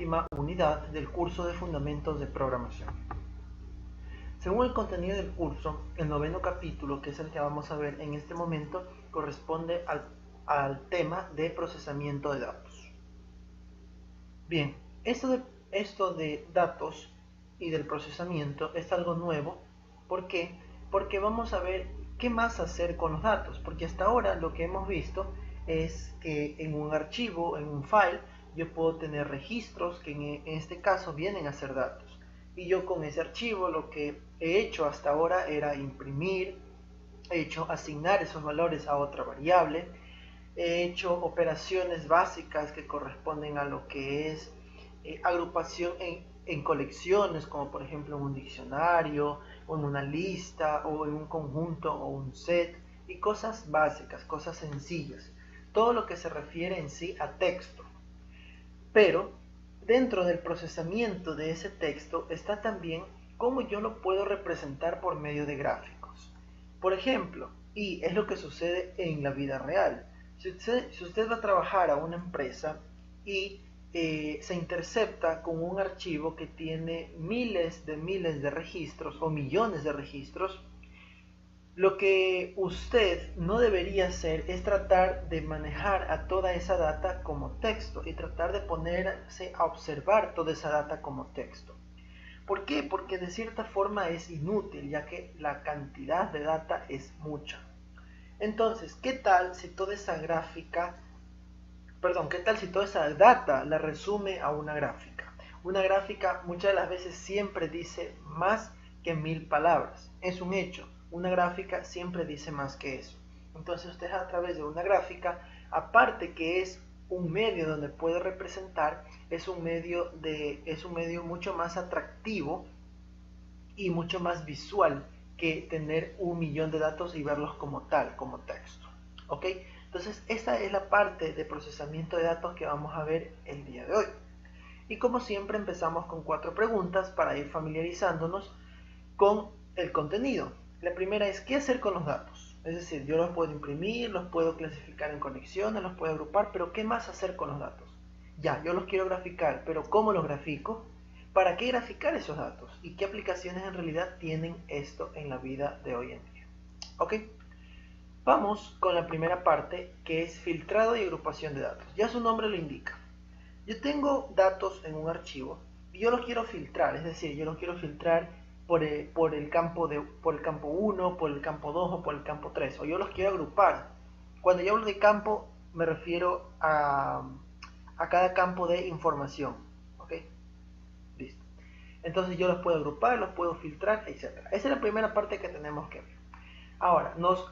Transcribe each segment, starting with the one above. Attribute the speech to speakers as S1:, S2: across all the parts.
S1: última unidad del curso de Fundamentos de Programación. Según el contenido del curso, el 9º capítulo, que es el que vamos a ver en este momento, corresponde al tema de procesamiento de datos. Bien, esto de datos y del procesamiento es algo nuevo. ¿Por qué? Porque vamos a ver qué más hacer con los datos, porque hasta ahora lo que hemos visto es que en un archivo, en un file, yo puedo tener registros que en este caso vienen a ser datos. Y yo con ese archivo lo que he hecho hasta ahora era imprimir, he hecho asignar esos valores a otra variable, he hecho operaciones básicas que corresponden a lo que es agrupación en colecciones, como por ejemplo en un diccionario, o en una lista, o en un conjunto, o un set, y cosas básicas, cosas sencillas. Todo lo que se refiere en sí a texto. Pero dentro del procesamiento de ese texto está también cómo yo lo puedo representar por medio de gráficos. Por ejemplo, y es lo que sucede en la vida real. Si usted va a trabajar a una empresa y se intercepta con un archivo que tiene miles de registros o millones de registros, lo que usted no debería hacer es tratar de manejar a toda esa data como texto y tratar de ponerse a observar toda esa data como texto. ¿Por qué? Porque de cierta forma es inútil, ya que la cantidad de data es mucha. Entonces, ¿qué tal si toda esa data la resume a una gráfica? Una gráfica muchas de las veces siempre dice más que 1000 palabras. Es un hecho. Una gráfica siempre dice más que eso. Entonces usted a través de una gráfica, aparte que es un medio donde puede representar, es un medio mucho más atractivo y mucho más visual que tener 1.000.000 de datos y verlos como tal, como texto. ¿Ok? Entonces esta es la parte de procesamiento de datos que vamos a ver el día de hoy. Y como siempre empezamos con 4 preguntas para ir familiarizándonos con el contenido. La primera es, ¿qué hacer con los datos? Es decir, yo los puedo imprimir, los puedo clasificar en conexiones, los puedo agrupar, pero ¿qué más hacer con los datos? Ya, yo los quiero graficar, pero ¿cómo los grafico? ¿Para qué graficar esos datos? ¿Y qué aplicaciones en realidad tienen esto en la vida de hoy en día? ¿Ok? Vamos con la primera parte, que es filtrado y agrupación de datos. Ya su nombre lo indica. Yo tengo datos en un archivo y yo los quiero filtrar, es decir, yo los quiero filtrar por el campo 1, por el campo 2 o por el campo 3, o yo los quiero agrupar. Cuando yo hablo de campo me refiero a cada campo de información. ¿Ok? Listo. Entonces yo los puedo agrupar, los puedo filtrar, etc. Esa es la primera parte que tenemos que ver. Ahora, nos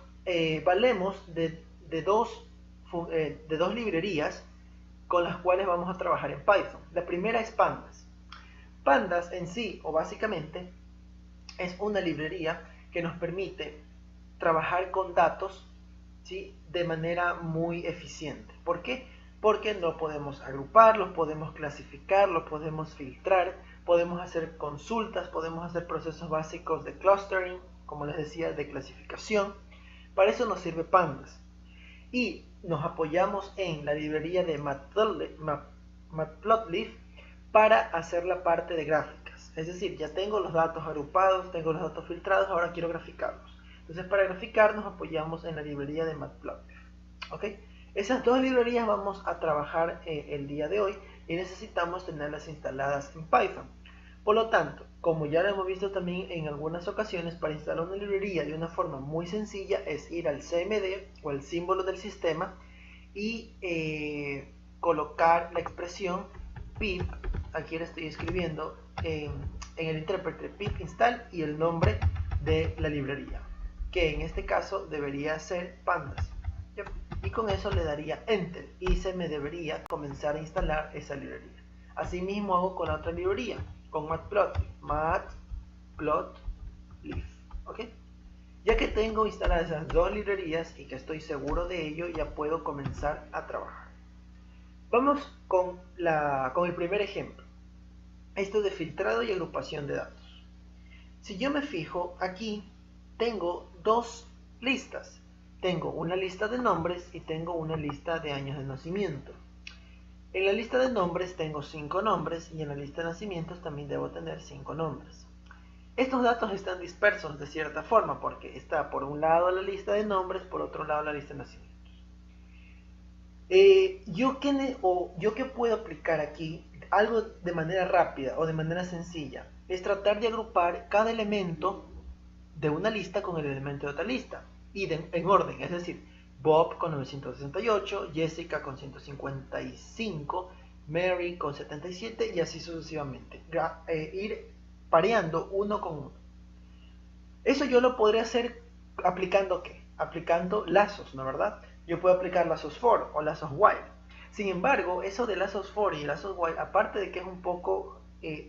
S1: valemos de dos librerías con las cuales vamos a trabajar en Python. La primera es Pandas. Pandas en sí, o básicamente, es una librería que nos permite trabajar con datos, ¿sí?, de manera muy eficiente. ¿Por qué? Porque lo podemos agrupar, los podemos clasificar, los podemos filtrar, podemos hacer consultas, podemos hacer procesos básicos de clustering, como les decía, de clasificación. Para eso nos sirve Pandas. Y nos apoyamos en la librería de Matplotlib para hacer la parte de gráficas. Es decir, ya tengo los datos agrupados, tengo los datos filtrados, ahora quiero graficarlos. Entonces para graficar nos apoyamos en la librería de Matplotlib. ¿Ok? Esas dos librerías vamos a trabajar el día de hoy y necesitamos tenerlas instaladas en Python. Por lo tanto, como ya lo hemos visto también en algunas ocasiones, para instalar una librería de una forma muy sencilla es ir al CMD o el símbolo del sistema y colocar la expresión pip, aquí le estoy escribiendo en el intérprete, pip install y el nombre de la librería, que en este caso debería ser Pandas. Y con eso le daría enter y se me debería comenzar a instalar esa librería. Asimismo hago con la otra librería, con Matplotlib, ¿ok? Ya que tengo instaladas esas dos librerías y que estoy seguro de ello, ya puedo comenzar a trabajar. Vamos con el primer ejemplo, esto de filtrado y agrupación de datos. Si yo me fijo, aquí tengo dos listas. Tengo una lista de nombres y tengo una lista de años de nacimiento. En la lista de nombres tengo 5 nombres y en la lista de nacimientos también debo tener 5 nombres. Estos datos están dispersos de cierta forma porque está por un lado la lista de nombres, por otro lado la lista de nacimientos. Yo que puedo aplicar aquí, algo de manera rápida o de manera sencilla, es tratar de agrupar cada elemento de una lista con el elemento de otra lista y en orden, es decir, Bob con 968, Jessica con 155, Mary con 77 y así sucesivamente. Ir pareando uno con uno. Eso yo lo podría hacer aplicando ¿qué? Aplicando lazos, ¿no es verdad? Yo puedo aplicar lazos for o lazos while. Sin embargo, eso de lazos for y lazos while, aparte de que es un poco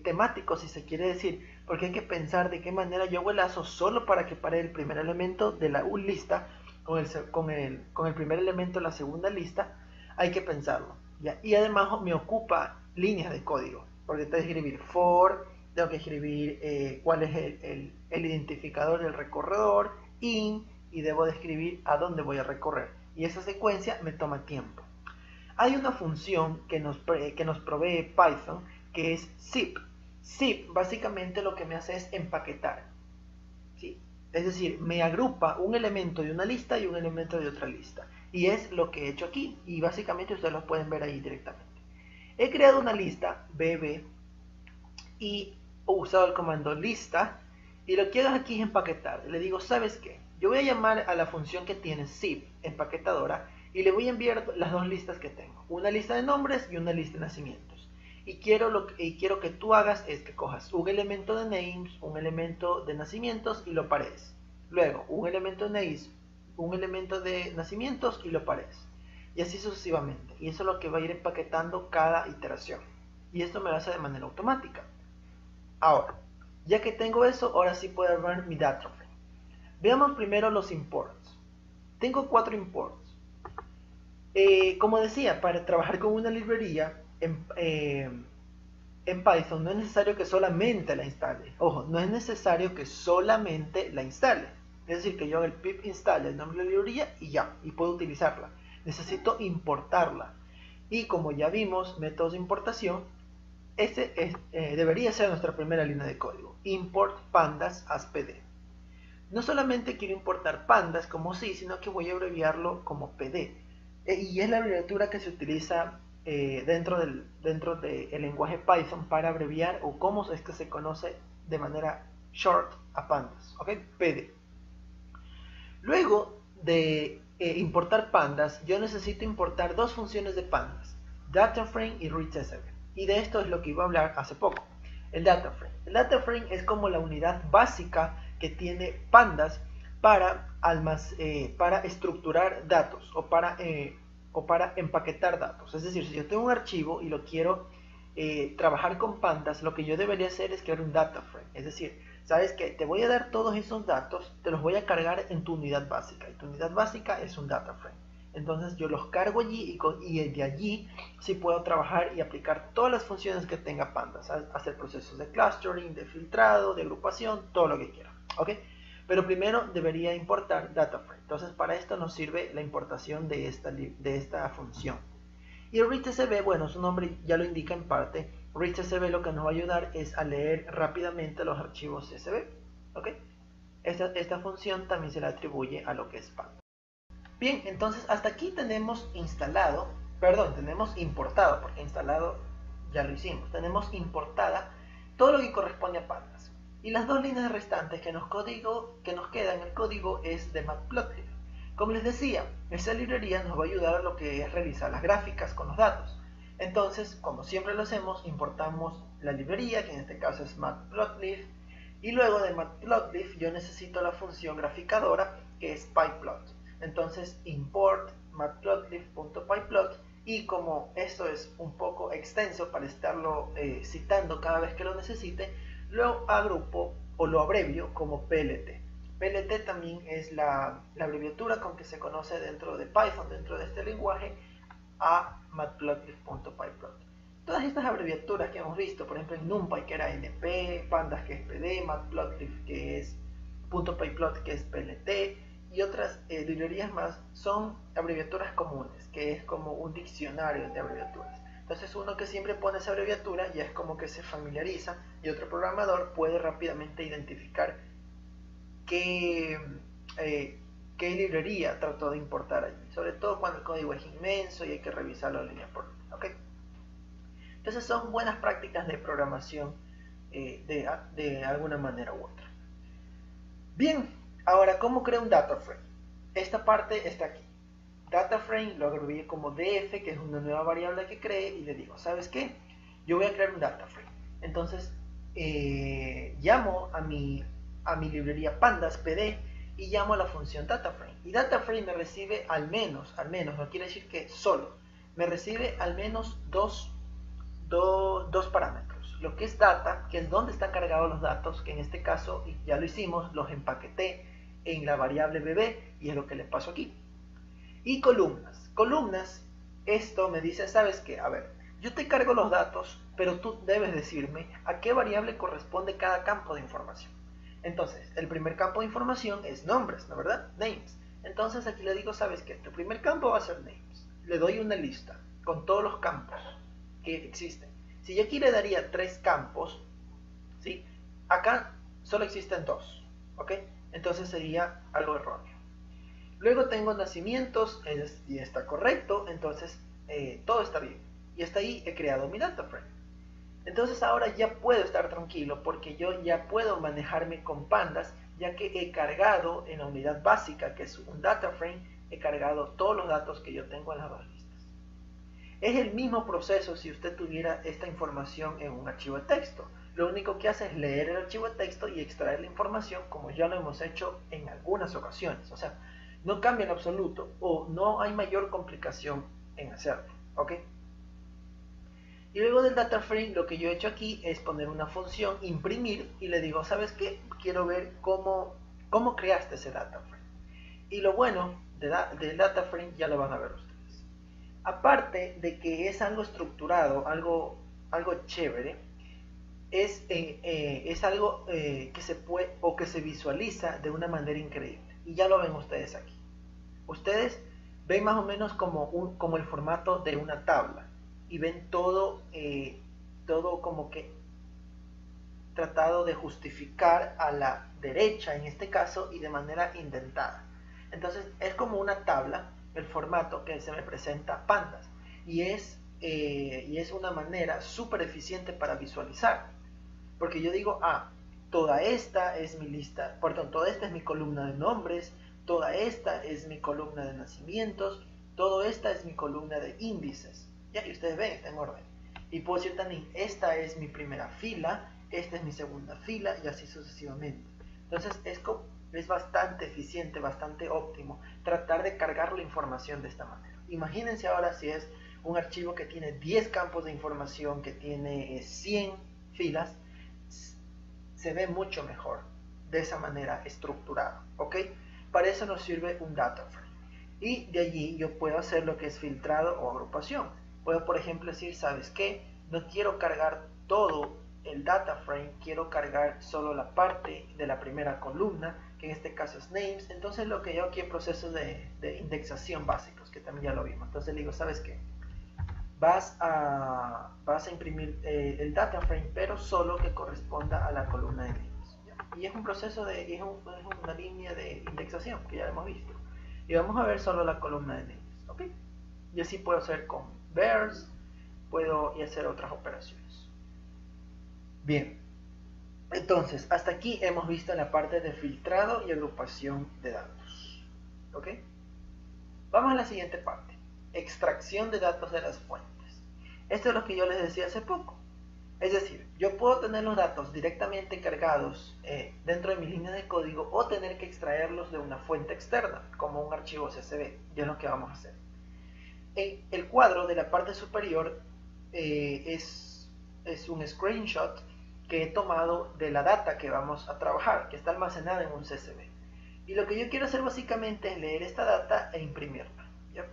S1: temático, si se quiere decir, porque hay que pensar de qué manera yo hago el lazo solo para que pare el primer elemento de la lista con el primer elemento de la segunda lista, hay que pensarlo. ¿Ya? Y además me ocupa líneas de código, porque tengo que escribir for, tengo que escribir cuál es el identificador del recorredor, in, y debo de escribir a dónde voy a recorrer. Y esa secuencia me toma tiempo. Hay una función que nos provee Python, que es zip. Zip básicamente lo que me hace es empaquetar. ¿Sí? Es decir, me agrupa un elemento de una lista y un elemento de otra lista. Y es lo que he hecho aquí. Y básicamente ustedes lo pueden ver ahí directamente. He creado una lista, bb, y he usado el comando lista. Y lo que hago aquí es empaquetar. Le digo, ¿sabes qué? Yo voy a llamar a la función que tiene zip, empaquetadora, y le voy a enviar las dos listas que tengo. Una lista de nombres y una lista de nacimientos. Y quiero que tú hagas es que cojas un elemento de names, un elemento de nacimientos y lo pares. Luego, un elemento de names, un elemento de nacimientos y lo pares. Y así sucesivamente. Y eso es lo que va a ir empaquetando cada iteración. Y esto me lo hace de manera automática. Ahora, ya que tengo eso, ahora sí puedo ver mi data frame. Veamos primero los imports. Tengo 4 imports. Como decía, para trabajar con una librería en Python no es necesario que solamente la instale. Ojo, no es necesario que solamente la instale. Es decir, que yo haga el pip install el nombre de la librería y ya, y puedo utilizarla. Necesito importarla. Y como ya vimos, métodos de importación, debería ser nuestra primera línea de código. Import pandas as pd. No solamente quiero importar pandas como sí, sino que voy a abreviarlo como pd. Y es la abreviatura que se utiliza dentro del lenguaje Python para abreviar o cómo es que se conoce de manera short a pandas, ¿ok? PD. Luego de importar pandas, yo necesito importar dos funciones de pandas, DataFrame y readSB. Y de esto es lo que iba a hablar hace poco, el DataFrame. El DataFrame es como la unidad básica que tiene pandas para estructurar datos o para empaquetar datos. Es decir, si yo tengo un archivo y lo quiero trabajar con pandas, lo que yo debería hacer es crear un data frame. Es decir, sabes que te voy a dar todos esos datos, te los voy a cargar en tu unidad básica. Y tu unidad básica es un data frame. Entonces yo los cargo allí y de allí sí puedo trabajar y aplicar todas las funciones que tenga pandas. Hacer procesos de clustering, de filtrado, de agrupación, todo lo que quiera. ¿Ok? Pero primero debería importar DataFrame. Entonces para esto nos sirve la importación de esta función. Y el readSB, bueno, su nombre ya lo indica en parte. readSB lo que nos va a ayudar es a leer rápidamente los archivos CSV. ¿Ok? Esta función también se le atribuye a lo que es Panda. Bien, entonces hasta aquí tenemos tenemos importado, porque instalado ya lo hicimos. Tenemos importada todo lo que corresponde a Pandas. Y las dos líneas restantes que nos queda en el código es de Matplotlib. Como les decía, esta librería nos va a ayudar a lo que es realizar las gráficas con los datos. Entonces, como siempre lo hacemos, importamos la librería, que en este caso es Matplotlib, y luego de Matplotlib yo necesito la función graficadora, que es pyplot. Entonces, import matplotlib.pyplot, y como esto es un poco extenso para estarlo citando cada vez que lo necesite, lo agrupo o lo abrevio como PLT. PLT también es la abreviatura con que se conoce dentro de Python, dentro de este lenguaje, a matplotlib.pyplot. Todas estas abreviaturas que hemos visto, por ejemplo en NumPy que era NP, Pandas que es PD, Matplotlib que es .pyplot que es PLT, y otras librerías más, son abreviaturas comunes, que es como un diccionario de abreviaturas. Entonces uno que siempre pone esa abreviatura ya es como que se familiariza y otro programador puede rápidamente identificar qué, qué librería trató de importar allí, sobre todo cuando el código es inmenso y hay que revisarlo línea por línea. ¿Okay? Entonces son buenas prácticas de programación de alguna manera u otra. Bien, ahora, ¿cómo creo un data frame? Esta parte está aquí. Data frame lo abrevié como df, que es una nueva variable que creé, y le digo, ¿sabes qué? Yo voy a crear un data frame. Entonces, llamo a mi librería pandas pd y llamo a la función data frame. Y data frame me recibe al menos, no quiere decir que solo, me recibe al menos dos parámetros. Lo que es data, que es donde están cargados los datos, que en este caso ya lo hicimos, los empaqueté en la variable bb y es lo que les paso aquí. Y columnas. Columnas, esto me dice, ¿sabes qué? A ver, yo te cargo los datos, pero tú debes decirme a qué variable corresponde cada campo de información. Entonces, el primer campo de información es nombres, ¿no verdad? Names. Entonces aquí le digo, ¿sabes qué? Tu primer campo va a ser names. Le doy una lista con todos los campos que existen. Si yo aquí le daría 3 campos, ¿sí? Acá solo existen 2, ¿ok? Entonces sería algo erróneo. Luego tengo nacimientos, y está correcto, entonces todo está bien. Y hasta ahí he creado mi data frame. Entonces ahora ya puedo estar tranquilo porque yo ya puedo manejarme con pandas, ya que he cargado en la unidad básica, que es un data frame, he cargado todos los datos que yo tengo en las dos listas. Es el mismo proceso si usted tuviera esta información en un archivo de texto. Lo único que hace es leer el archivo de texto y extraer la información, como ya lo hemos hecho en algunas ocasiones. O sea, no cambia en absoluto o no hay mayor complicación en hacerlo. ¿Ok? Y luego del data frame lo que yo he hecho aquí es poner una función, imprimir, y le digo, ¿sabes qué? Quiero ver cómo creaste ese data frame. Y lo bueno del data frame ya lo van a ver ustedes. Aparte de que es algo estructurado, algo chévere, es algo que se puede o que se visualiza de una manera increíble. Y ya lo ven ustedes aquí. Ustedes ven más o menos como el formato de una tabla y ven todo como que tratado de justificar a la derecha en este caso y de manera indentada. Entonces es como una tabla el formato que se me presenta pandas y es una manera súper eficiente para visualizar, porque yo digo, toda esta es mi lista, perdón, toda esta es mi columna de nombres, toda esta es mi columna de nacimientos, toda esta es mi columna de índices, ya, y ustedes ven, está en orden, y puedo decir también, esta es mi primera fila, esta es mi segunda fila, y así sucesivamente. Entonces es bastante eficiente, bastante óptimo tratar de cargar la información de esta manera. Imagínense ahora si es un archivo que tiene 10 campos de información, que tiene 100 filas, se ve mucho mejor de esa manera estructurado, ¿ok? Para eso nos sirve un data frame. Y de allí yo puedo hacer lo que es filtrado o agrupación. Puedo, por ejemplo, decir, ¿sabes qué? No quiero cargar todo el data frame, quiero cargar solo la parte de la primera columna, que en este caso es names. Entonces lo que yo aquí en procesos de indexación básicos, que también ya lo vimos. Entonces le digo, ¿sabes qué? Vas a imprimir el data frame, pero solo que corresponda a la columna de names. Y es un proceso es una línea de indexación que ya hemos visto. Y vamos a ver solo la columna de names, ¿ok? Y así puedo hacer con bears, puedo hacer otras operaciones. Bien, entonces hasta aquí hemos visto la parte de filtrado y agrupación de datos, ¿ok? Vamos a la siguiente parte, extracción de datos de las fuentes. Esto es lo que yo les decía hace poco. Es decir, yo puedo tener los datos directamente cargados dentro de mi línea de código o tener que extraerlos de una fuente externa, como un archivo CSV, y es lo que vamos a hacer. El cuadro de la parte superior es un screenshot que he tomado de la data que vamos a trabajar, que está almacenada en un CSV. Y lo que yo quiero hacer básicamente es leer esta data e imprimirla. ¿Ya?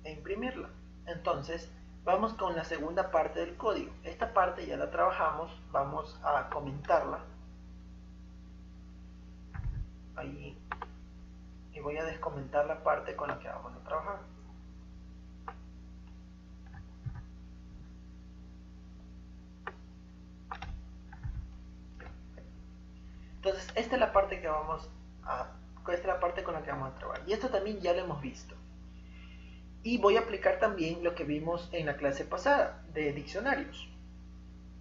S1: Imprimirla. Entonces, vamos con la segunda parte del código. Esta parte ya la trabajamos, vamos a comentarla. ahí y voy a descomentar la parte con la que vamos a trabajar. Entonces, esta es la parte que esta es la parte con la que vamos a trabajar. Y esto también ya lo hemos visto. Y voy a aplicar también lo que vimos en la clase pasada de diccionarios.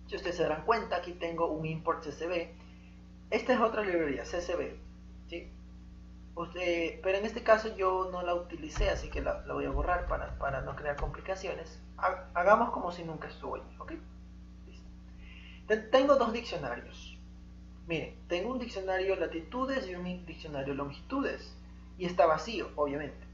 S1: Si ustedes se darán cuenta, aquí tengo un import CSV. Esta es otra librería, CSV, ¿sí? Pero en este caso yo no la utilicé, así que la voy a borrar para no crear complicaciones. Hagamos como si nunca estuvo allí, ¿ok? Listo. Tengo dos diccionarios. Miren, tengo un diccionario latitudes y un diccionario longitudes. Y está vacío, obviamente.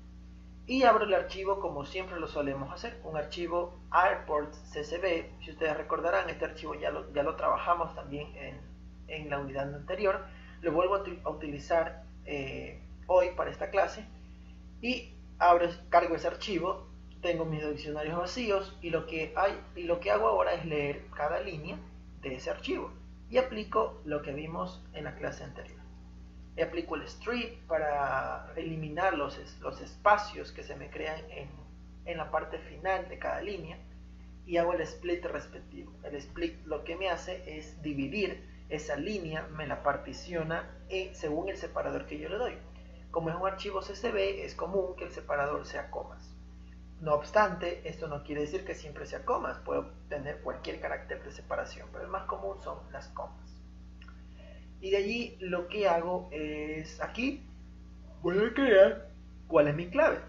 S1: Y abro el archivo como siempre lo solemos hacer, un archivo airport CSV. Si ustedes recordarán, este archivo ya lo trabajamos también en la unidad anterior. Lo vuelvo a utilizar hoy para esta clase. Y cargo ese archivo, tengo mis diccionarios vacíos y lo que hago ahora es leer cada línea de ese archivo. Y aplico lo que vimos en la clase anterior. Aplico el strip para eliminar los espacios que se me crean en la parte final de cada línea y hago el split respectivo. El split lo que me hace es dividir esa línea, me la particiona según el separador que yo le doy. Como es un archivo CSV, es común que el separador sea comas. No obstante, esto no quiere decir que siempre sea comas, puedo tener cualquier carácter de separación, pero el más común son las comas. Y de allí lo que hago es, aquí voy a crear cuál es mi clave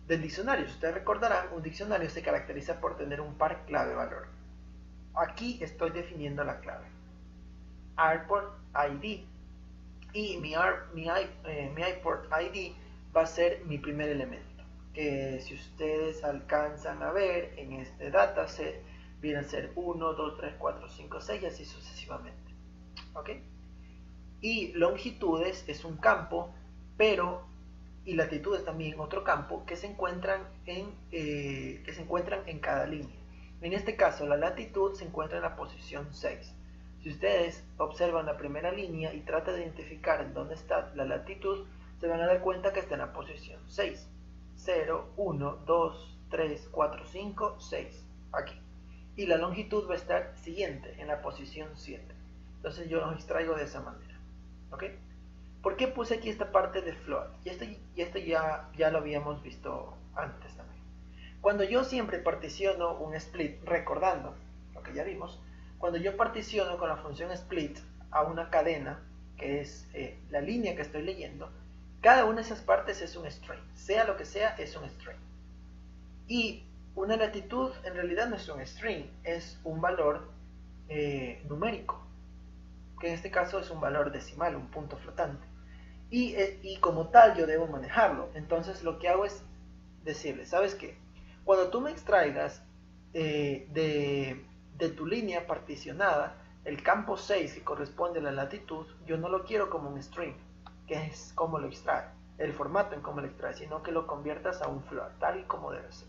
S1: del diccionario. Si ustedes recordarán, un diccionario se caracteriza por tener un par clave-valor. Aquí estoy definiendo la clave. Airport ID. Y mi iPort ID va a ser mi primer elemento. Que si ustedes alcanzan a ver en este dataset, viene a ser 1, 2, 3, 4, 5, 6 y así sucesivamente. ¿Ok? Y longitudes es un campo, y latitudes también otro campo que se encuentran en cada línea. En este caso, la latitud se encuentra en la posición 6. Si ustedes observan la primera línea y tratan de identificar en dónde está la latitud, se van a dar cuenta que está en la posición 6. 0, 1, 2, 3, 4, 5, 6. Aquí. Y la longitud va a estar siguiente, en la posición 7. Entonces yo los extraigo de esa manera. ¿Ok? ¿Por qué puse aquí esta parte de float? Y esto ya lo habíamos visto antes también. Cuando yo siempre particiono un split, recordando lo que ya vimos, cuando yo particiono con la función split a una cadena, que es la línea que estoy leyendo, cada una de esas partes es un string. Sea lo que sea, es un string. Y una latitud en realidad no es un string, es un valor numérico, que en este caso es un valor decimal, un punto flotante. Y como tal yo debo manejarlo. Entonces lo que hago es decirle, ¿sabes qué? Cuando tú me extraigas de tu línea particionada el campo 6 que corresponde a la latitud, yo no lo quiero como un string, que es como lo extrae, el formato en cómo lo extrae, sino que lo conviertas a un float, tal y como debe ser.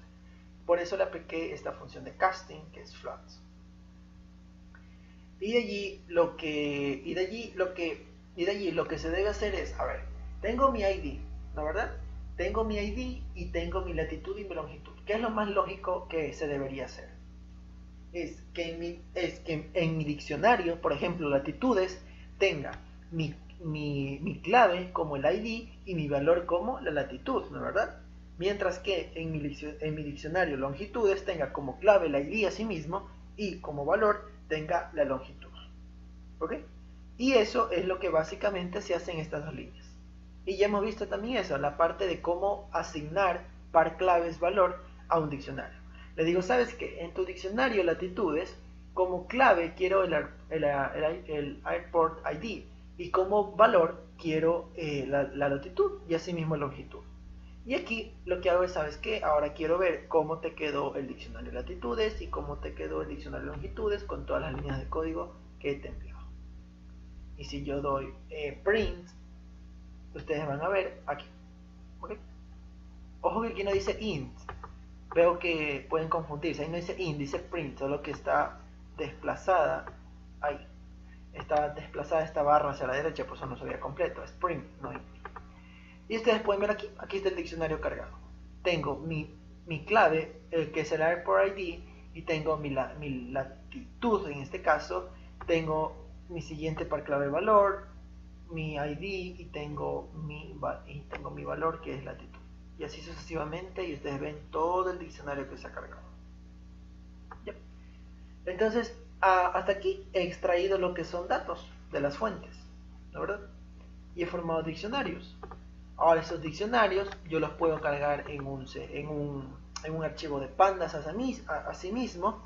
S1: Por eso le apliqué esta función de casting, que es float. Y de allí lo que se debe hacer es, a ver, tengo mi ID, ¿no verdad? Tengo mi ID y tengo mi latitud y mi longitud. ¿Qué es lo más lógico que se debería hacer? Es que en mi diccionario, por ejemplo, latitudes, tenga mi clave como el ID y mi valor como la latitud, ¿no verdad? Mientras que en mi diccionario longitudes tenga como clave el ID a sí mismo y como valor tenga la longitud. ¿Ok? Y eso es lo que básicamente se hace en estas dos líneas. Y ya hemos visto también eso, la parte de cómo asignar par claves valor a un diccionario. Le digo, ¿sabes qué? En tu diccionario latitudes, como clave quiero el airport ID y como valor quiero la latitud y asimismo longitud. Y aquí lo que hago es, ¿sabes qué? Ahora quiero ver cómo te quedó el diccionario latitudes y cómo te quedó el diccionario longitudes con todas las líneas de código que te envió. Y si yo doy print, ustedes van a ver aquí. ¿Okay? Ojo que aquí no dice int. Veo que pueden confundirse. Ahí no dice int, dice print, solo que está desplazada ahí. está desplazada esta barra hacia la derecha, pues eso no se veía completo, Spring, no int. Y ustedes pueden ver aquí está el diccionario cargado. Tengo mi clave, que es el airport ID, y tengo mi latitud, en este caso, tengo mi siguiente par clave valor, mi ID, y tengo mi valor, que es latitud. Y así sucesivamente, y ustedes ven todo el diccionario que se ha cargado. Yep. Entonces, hasta aquí he extraído lo que son datos de las fuentes, ¿la verdad? Y he formado diccionarios. Ahora esos diccionarios yo los puedo cargar en un archivo de pandas a sí mismo,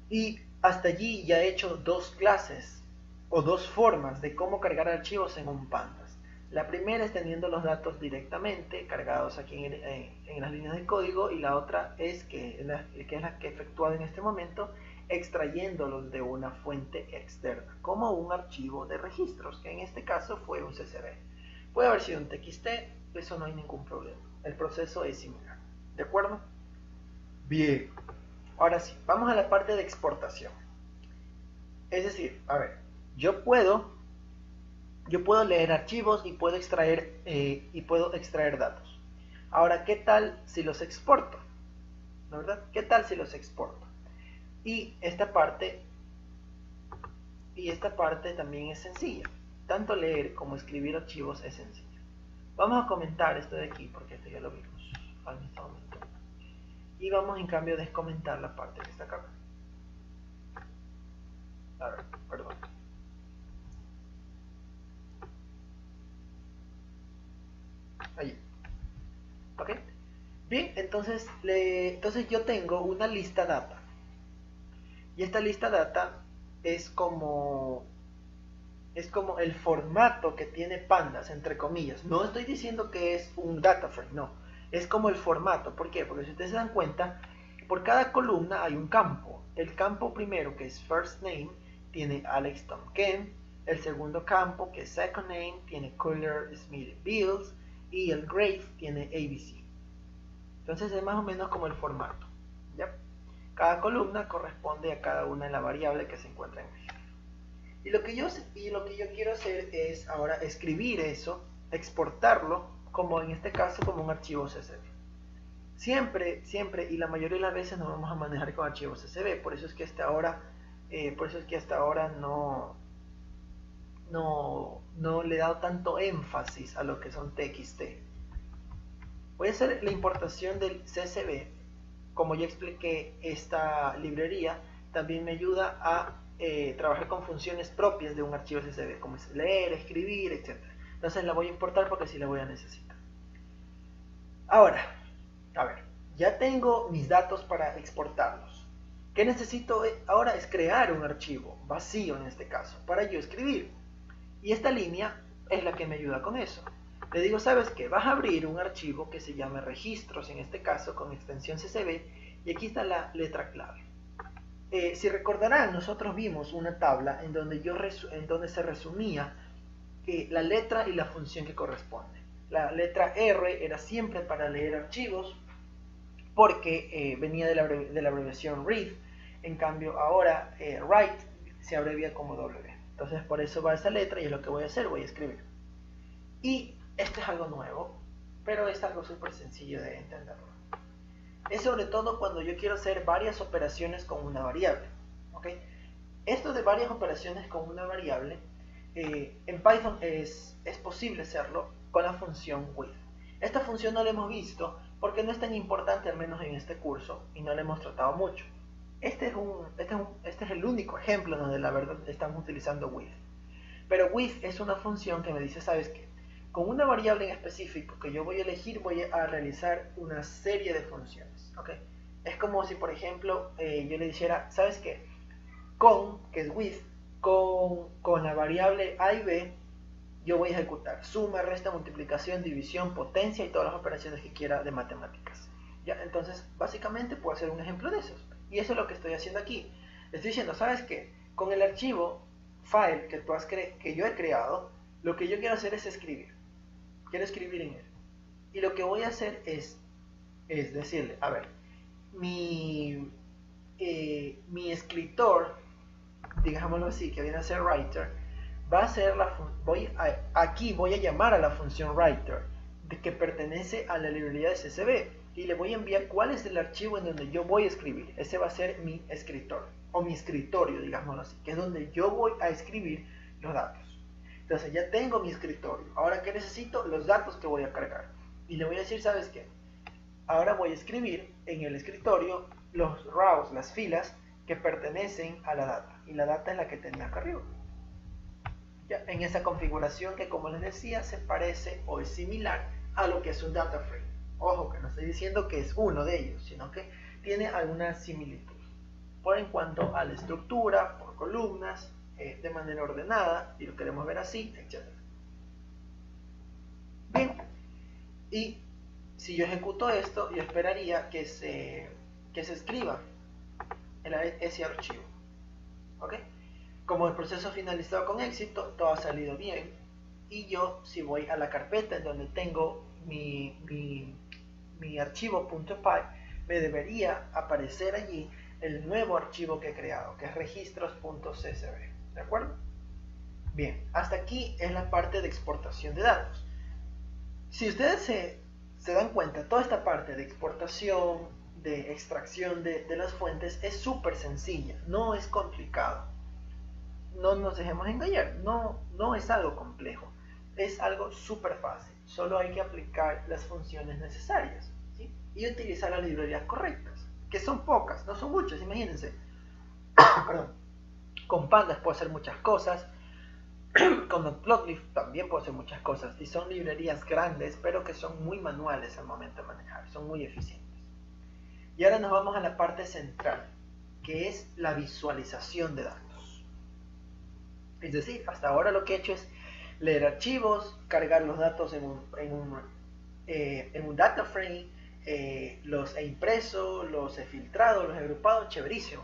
S1: y hasta allí ya he hecho dos clases o dos formas de cómo cargar archivos en un pandas. La primera es teniendo los datos directamente cargados aquí en las líneas de código, y la otra es que es la que he efectuado en este momento, extrayéndolos de una fuente externa, como un archivo de registros, que en este caso fue un CSV. Puede haber sido un TXT, eso no hay ningún problema. El proceso es similar. ¿De acuerdo? Bien. Ahora sí, vamos a la parte de exportación. Es decir, a ver, yo puedo leer archivos y puedo extraer datos. Ahora, ¿qué tal si los exporto? ¿La verdad? ¿Qué tal si los exporto? Y esta parte también es sencilla. Tanto leer como escribir archivos es sencillo. Vamos a comentar esto de aquí, porque esto ya lo vimos al mismo momento. Y vamos en cambio a descomentar la parte que está acá. A ver, perdón. Allí. ¿Ok? Bien, entonces yo tengo una lista data. Y esta lista data es como el formato que tiene pandas, entre comillas. No estoy diciendo que es un data frame, no. Es como el formato. ¿Por qué? Porque si ustedes se dan cuenta, por cada columna hay un campo. El campo primero, que es first name, tiene Alex Tom Ken. El segundo campo, que es second name, tiene Color Smith Bills. Y el grade tiene ABC. Entonces es más o menos como el formato. ¿Ya? Cada columna corresponde a cada una de las variables que se encuentran en el. Y lo que yo quiero hacer es ahora escribir eso, exportarlo, como en este caso como un archivo CSV. Siempre, y la mayoría de las veces nos vamos a manejar con archivos CSV, por eso es que hasta ahora, no le he dado tanto énfasis a lo que son TXT. Voy a hacer la importación del CSV. Como ya expliqué, esta librería también me ayuda a trabajar con funciones propias de un archivo CSV, como es leer, escribir, etc. Entonces la voy a importar porque sí la voy a necesitar. Ahora, a ver, ya tengo mis datos para exportarlos. ¿Qué necesito ahora? Es crear un archivo vacío en este caso, para yo escribir. Y esta línea es la que me ayuda con eso. Le digo, ¿sabes qué? Vas a abrir un archivo que se llame registros, en este caso con extensión CSV, y aquí está la letra clave. Si recordarán, nosotros vimos una tabla en donde se resumía la letra y la función que corresponde. La letra R era siempre para leer archivos, porque venía de la abreviación read. En cambio ahora write se abrevia como W. Entonces por eso va esa letra, y es lo que voy a hacer, voy a escribir. Y esto es algo nuevo, pero es algo súper sencillo de entenderlo. Es sobre todo cuando yo quiero hacer varias operaciones con una variable. ¿Okay? Esto de varias operaciones con una variable, en Python es posible hacerlo con la función with. Esta función no la hemos visto porque no es tan importante, al menos en este curso, y no la hemos tratado mucho. Este es el único ejemplo donde la verdad estamos utilizando with. Pero with es una función que me dice, ¿sabes qué? Con una variable en específico que yo voy a elegir, voy a realizar una serie de funciones. ¿Okay? Es como si, por ejemplo, yo le dijera, ¿sabes qué? Que es with, con la variable a y b, yo voy a ejecutar suma, resta, multiplicación, división, potencia y todas las operaciones que quiera de matemáticas. ¿Ya? Entonces, básicamente puedo hacer un ejemplo de esos. Y eso es lo que estoy haciendo aquí. Le estoy diciendo, ¿sabes qué? Con el archivo file que yo he creado, lo que yo quiero hacer es escribir. Quiero escribir en él. Y lo que voy a hacer es decirle, a ver, mi escritor digámoslo así, que viene a ser writer, va a ser aquí voy a llamar a la función writer, que pertenece a la librería de CSV, y le voy a enviar cuál es el archivo en donde yo voy a escribir. Ese va a ser mi escritor, o mi escritorio, digámoslo así, que es donde yo voy a escribir los datos. Entonces ya tengo mi escritorio. Ahora, ¿qué necesito? Los datos que voy a cargar. Y le voy a decir, ¿sabes qué? Ahora voy a escribir en el escritorio los rows, las filas que pertenecen a la data. Y la data es la que tenía acá arriba. Ya, en esa configuración que, como les decía, se parece o es similar a lo que es un data frame. Ojo, que no estoy diciendo que es uno de ellos, sino que tiene alguna similitud. Por en cuanto a la estructura, por columnas, de manera ordenada, y lo queremos ver así, etc. Bien, y si yo ejecuto esto, yo esperaría que se escriba ese archivo. ¿Ok? Como el proceso finalizado con éxito, todo ha salido bien, y yo, si voy a la carpeta en donde tengo mi archivo .py, me debería aparecer allí el nuevo archivo que he creado, que es registros.csv. ¿De acuerdo? Bien, hasta aquí es la parte de exportación de datos. Si ustedes se dan cuenta, toda esta parte de exportación, de extracción de las fuentes es súper sencilla, no es complicado. No nos dejemos engañar, no es algo complejo, es algo súper fácil. Solo hay que aplicar las funciones necesarias, ¿sí? Y utilizar las librerías correctas, que son pocas, no son muchas, imagínense. Perdón. Con Pandas puedo hacer muchas cosas, con Matplotlib también puedo hacer muchas cosas, y son librerías grandes, pero que son muy manuales al momento de manejar, son muy eficientes. Y ahora nos vamos a la parte central, que es la visualización de datos. Es decir, hasta ahora lo que he hecho es leer archivos, cargar los datos en un data frame, los he impreso, los he filtrado, los he agrupado, chéverísimo.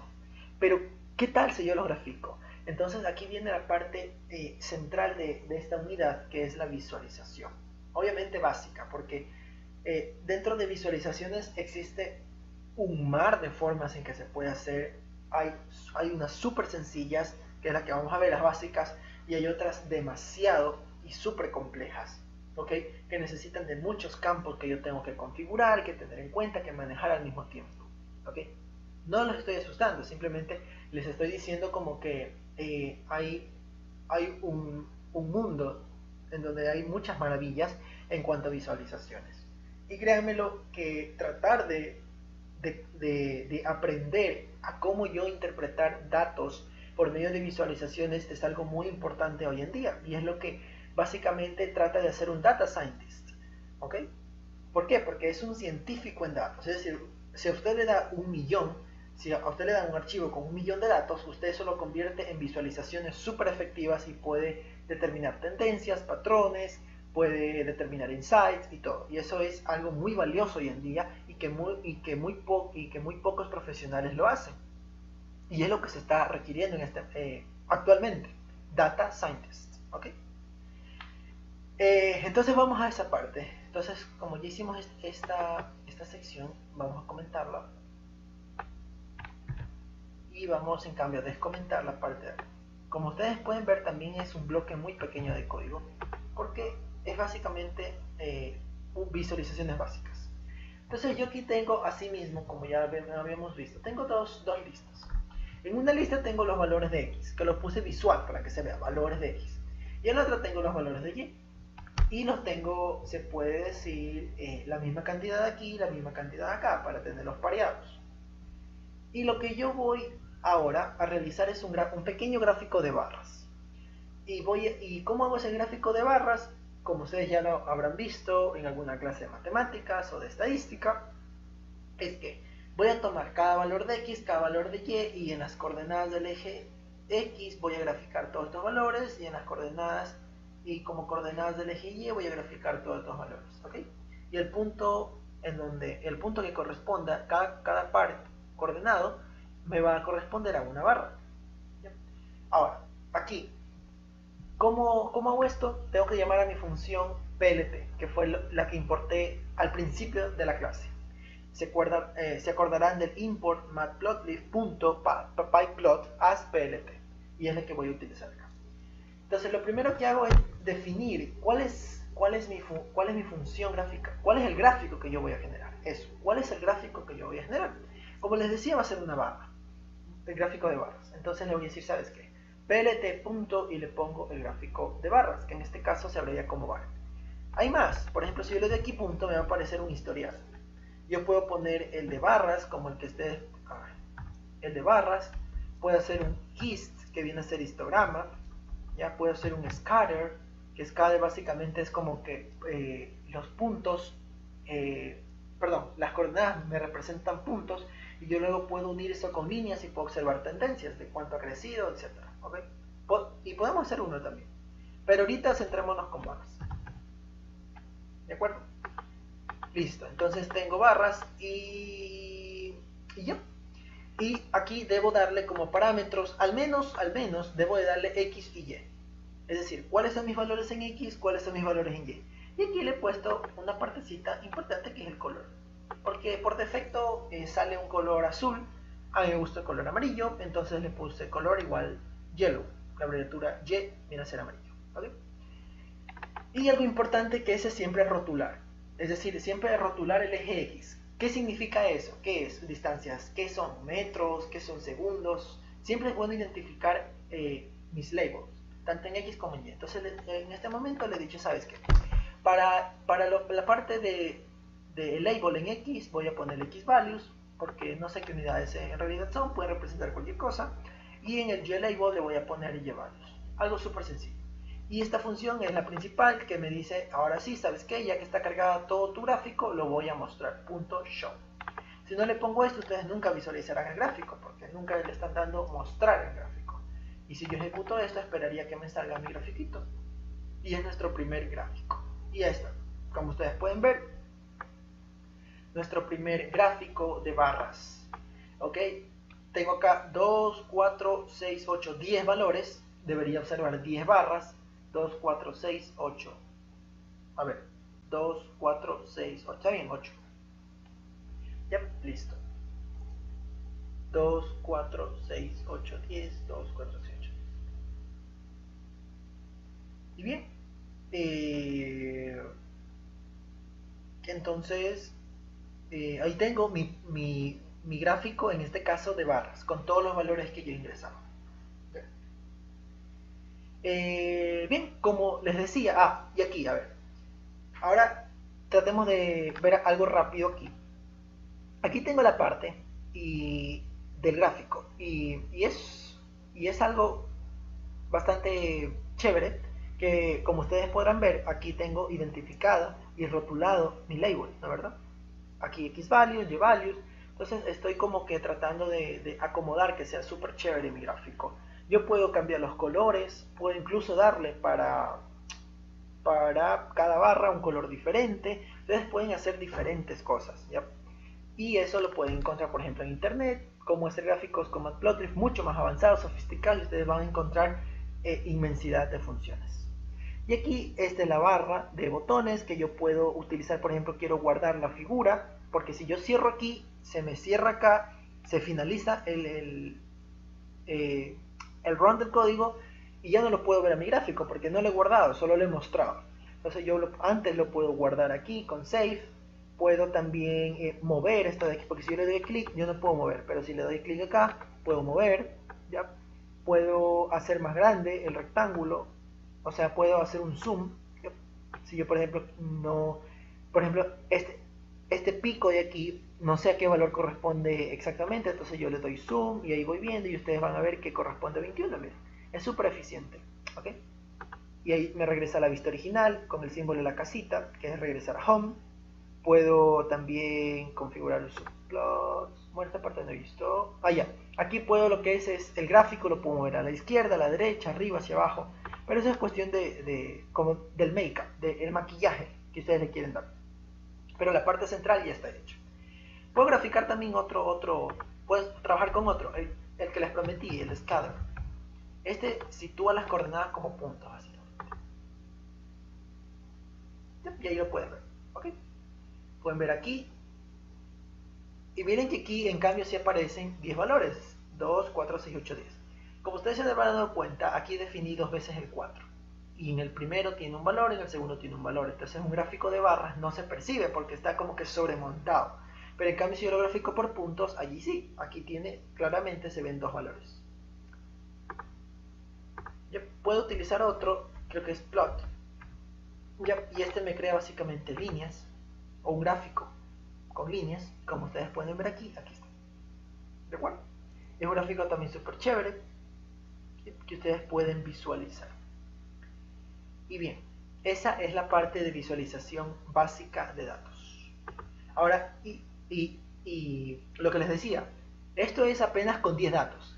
S1: Pero, ¿qué tal si yo los grafico? Entonces aquí viene la parte central de esta unidad, que es la visualización. Obviamente básica, porque dentro de visualizaciones existe un mar de formas en que se puede hacer. Hay unas súper sencillas, que es la que vamos a ver, las básicas, y hay otras demasiado y súper complejas, ¿ok? Que necesitan de muchos campos que yo tengo que configurar, que tener en cuenta, que manejar al mismo tiempo, ¿ok? No los estoy asustando, simplemente les estoy diciendo como que hay un mundo en donde hay muchas maravillas en cuanto a visualizaciones. Y créanmelo que tratar de aprender a cómo yo interpretar datos por medio de visualizaciones es algo muy importante hoy en día, y es lo que básicamente trata de hacer un data scientist, ¿ok? ¿Por qué? Porque es un científico en datos. Es decir, si a usted le da 1.000.000, si a usted le da un archivo con 1.000.000 de datos, usted eso lo convierte en visualizaciones súper efectivas y puede determinar tendencias, patrones, puede determinar insights y todo. Y eso es algo muy valioso hoy en día, y que muy pocos profesionales lo hacen. Y es lo que se está requiriendo en actualmente, data scientists, ¿ok? Entonces vamos a esa parte. Entonces, como ya hicimos esta sección, vamos a comentarla. Y vamos, en cambio, a descomentar la parte de aquí. Como ustedes pueden ver, también es un bloque muy pequeño de código, porque es básicamente visualizaciones básicas. Entonces yo aquí tengo, asimismo, como ya habíamos visto, tengo dos listas. En una lista tengo los valores de X, que los puse visual para que se vea, valores de X. Y en la otra tengo los valores de Y. Y los tengo, se puede decir, la misma cantidad aquí y la misma cantidad acá, para tenerlos pareados. Y lo que yo voy ahora a realizar es un pequeño gráfico de barras. ¿Y cómo hago ese gráfico de barras? Como ustedes ya lo habrán visto en alguna clase de matemáticas o de estadística, es que voy a tomar cada valor de X, cada valor de Y, y en las coordenadas del eje X voy a graficar todos estos valores, y en las coordenadas, y como coordenadas del eje Y voy a graficar todos estos valores, ¿ok? Y el punto que corresponda, cada par coordenado, me va a corresponder a una barra. ¿Ya? Ahora, aquí, ¿cómo hago esto? Tengo que llamar a mi función PLT, que fue la que importé al principio de la clase. Se acordarán del import matplotlib.pyplot as PLT. y es la que voy a utilizar acá. Entonces lo primero que hago es definir cuál es mi función gráfica, cuál es el gráfico que yo voy a generar. Eso, cuál es el gráfico que yo voy a generar. Como les decía, va a ser una barra, el gráfico de barras. Entonces le voy a decir, ¿sabes qué? plt punto y le pongo el gráfico de barras, que en este caso se abrevia como bar. Hay más, por ejemplo, si yo le doy aquí punto, me va a aparecer un historial. Yo puedo poner el de barras, como el que esté, el de barras. Puedo hacer un hist, que viene a ser histograma. Ya puedo hacer un scatter, que scatter básicamente es como que los puntos, perdón, las coordenadas me representan puntos, y yo luego puedo unir eso con líneas y puedo observar tendencias de cuánto ha crecido, etc. ¿Okay? Y podemos hacer uno también, pero ahorita centrémonos con barras. ¿De acuerdo? Listo, entonces tengo barras y ya. Y aquí debo darle como parámetros, al menos debo de darle X y Y. Es decir, cuáles son mis valores en X, cuáles son mis valores en Y. Y aquí le he puesto una partecita importante que es el color. Porque por defecto sale un color azul, a mí me gusta el color amarillo, entonces le puse color igual yellow. La abreviatura Y viene a ser amarillo. ¿Okay? Y algo importante que ese siempre es rotular. Es decir, siempre rotular el eje X. ¿Qué significa eso? ¿Qué es? Distancias. ¿Qué son? ¿Metros? ¿Qué son segundos? Siempre es bueno identificar mis labels, tanto en X como en Y. Entonces, en este momento le he dicho, ¿sabes qué? Para la parte de label en X, voy a poner X values, porque no sé qué unidades en realidad son, puede representar cualquier cosa. Y en el Y label le voy a poner Y values. Algo súper sencillo. Y esta función es la principal que me dice, ahora sí, ¿sabes qué? Ya que está cargado todo tu gráfico, lo voy a mostrar, .show. Si no le pongo esto, ustedes nunca visualizarán el gráfico, porque nunca le están dando mostrar el gráfico. Y si yo ejecuto esto, esperaría que me salga mi grafiquito. Y es nuestro primer gráfico. Y ahí está. Como ustedes pueden ver, nuestro primer gráfico de barras. ¿Ok? Tengo acá 2, 4, 6, 8, 10 valores. Debería observar 10 barras. 2, 4, 6, 8. A ver, 2, 4, 6, 8. Está bien, 8. Ya, listo. 2, 4, 6, 8, 10. 2, 4, 6, 8, 10. Y bien. Entonces, ahí tengo mi gráfico, en este caso de barras, con todos los valores que yo he ingresado. Bien, como les decía, y aquí, a ver, ahora tratemos de ver algo rápido aquí. Aquí tengo la parte del gráfico, y es algo bastante chévere, que como ustedes podrán ver, aquí tengo identificada y rotulado mi label, ¿no es verdad? Aquí X values, Y values. Entonces estoy como que tratando de acomodar que sea súper chévere mi gráfico. Yo puedo cambiar los colores, puedo incluso darle para cada barra un color diferente. Ustedes pueden hacer diferentes cosas, ¿ya? Y eso lo pueden encontrar, por ejemplo, en internet, como hacer gráficos con Matplotlib mucho más avanzados, sofisticados, y ustedes van a encontrar inmensidad de funciones. Y aquí esta es la barra de botones que yo puedo utilizar. Por ejemplo, quiero guardar la figura, porque si yo cierro aquí, se me cierra acá, se finaliza el run del código y ya no lo puedo ver a mi gráfico porque no lo he guardado, solo lo he mostrado. Entonces yo antes lo puedo guardar aquí con save. Puedo también mover esto de aquí, porque si yo le doy clic yo no puedo mover, pero si le doy clic acá puedo mover, ¿ya? Puedo hacer más grande el rectángulo, o sea, puedo hacer un zoom, ¿ya? Si yo por ejemplo este pico de aquí no sé a qué valor corresponde exactamente, entonces yo le doy zoom y ahí voy viendo y ustedes van a ver que corresponde a 21, miren. Es súper eficiente, ¿ok? Y ahí me regresa a la vista original con el símbolo de la casita, que es regresar a home. Puedo también configurar los subplots. Bueno, esta parte no he visto. Ya. Aquí puedo lo que es el gráfico, lo puedo mover a la izquierda, a la derecha, arriba, hacia abajo. Pero eso es cuestión como del make-up, del maquillaje que ustedes le quieren dar. Pero la parte central ya está hecha. Puedo graficar también puedo trabajar con otro, el que les prometí, el scatter. Este sitúa las coordenadas como puntos, básicamente. Y ahí lo pueden ver, ¿ok? Pueden ver aquí. Y miren que aquí en cambio sí aparecen 10 valores. 2, 4, 6, 8, 10. Como ustedes se habrán dado cuenta, aquí definí dos veces el 4. Y en el primero tiene un valor, en el segundo tiene un valor. Entonces un gráfico de barras no se percibe porque está como que sobremontado. Pero en cambio si yo lo grafico por puntos, allí sí. Aquí tiene, claramente se ven dos valores. Yo puedo utilizar otro, creo que es plot. Y este me crea básicamente líneas, o un gráfico con líneas, como ustedes pueden ver aquí, aquí está. ¿De acuerdo? Es un gráfico también súper chévere, que ustedes pueden visualizar. Y bien, esa es la parte de visualización básica de datos. Ahora, y lo que les decía, esto es apenas con 10 datos.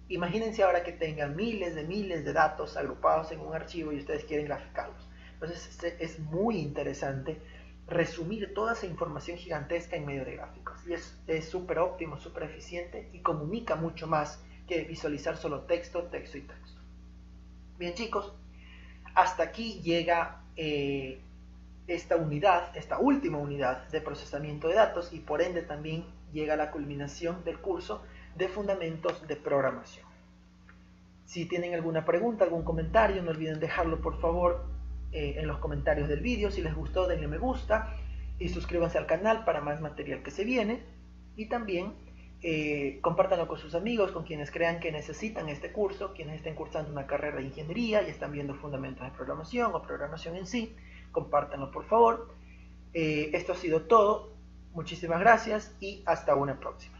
S1: Imagínense ahora que tengan miles de datos agrupados en un archivo y ustedes quieren graficarlos. Entonces es muy interesante resumir toda esa información gigantesca en medio de gráficos. Y es súper óptimo, súper eficiente y comunica mucho más que visualizar solo texto, texto y texto. Bien chicos, hasta aquí llega esta unidad, esta última unidad de procesamiento de datos y por ende también llega la culminación del curso de fundamentos de programación. Si tienen alguna pregunta, algún comentario, no olviden dejarlo por favor en los comentarios del vídeo. Si les gustó, denle me gusta y suscríbanse al canal para más material que se viene. Y también compártanlo con sus amigos, con quienes crean que necesitan este curso, quienes estén cursando una carrera de ingeniería y están viendo fundamentos de programación o programación en sí. Compártanlo por favor. Esto ha sido todo. Muchísimas gracias y hasta una próxima.